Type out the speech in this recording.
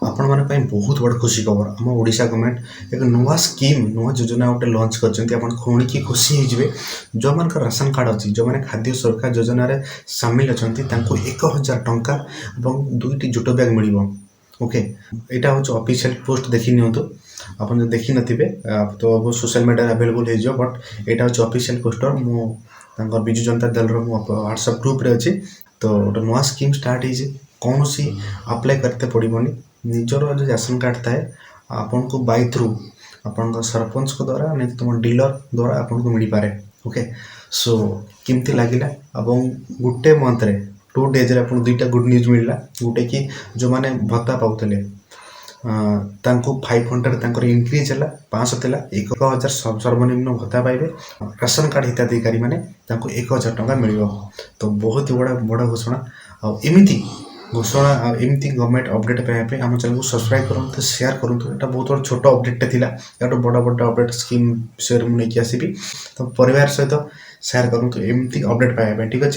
आपण माने ପାଇଁ बहुत बड़ खुशी खबर हम ओडिशा गवर्नमेंट एक नुआ स्कीम नुआ योजना गोटे लॉन्च करछन्ती आपण खुणी खुशी हो जिवे जो मान राशन कार्ड अछि जो माने खाद्य सुरक्षा योजना रे शामिल अछन्ती तांको 1000 टंका एवं दुईटी जुटो बैग मिलिबो। ओके एटा होच ऑफिशियल पोस्ट देखि नियंतु आपण जे देखि नथिबे तो अब सोशल मीडिया अवेलेबल हे जो बट एटा होच ऑफिशियल पोस्टर मो तांकर बिजु जनता दल रो मो व्हाट्सएप ग्रुप रे अछि। तो गोटे नुआ स्कीम स्टार्ट हे कौन सी अप्लाई करते पड़ोनी निजर जो राशन कार्ड थाए आपन को बाय थ्रू आपन सरपंच को द्वारा नहीं तो तुम डीलर द्वारा आपन को मिल पारे। ओके सो किमती लगिला एवं गुटे मंथ रे 2 डेज रे आपन दुईटा गुड न्यूज मिलला गुटे कि जो माने भत्ता पाउतले तांको 500 तांकर इंक्रीज हला 500 थिला 1000 सर्वनिम्न भत्ता पाइबे राशन कार्ड हिताधिकारी माने तांको 1000 टंका मिलिबो। तो बहुत ही बड़ा घोषणा आ एमिति घोषणा एमती गवर्नमेंट अपडेट पे आम चैनल को सब्सक्राइब करूँ शेयर करूँ। एटा बहुत बड़ा छोट अपडेट थिला याटो बड़ा बड़ा अपडेट स्कीम शेयर मुझे आसबि तो परिवार सहित शेयर करूँ एमती अपडेट पाइबा ठीक अच्छे।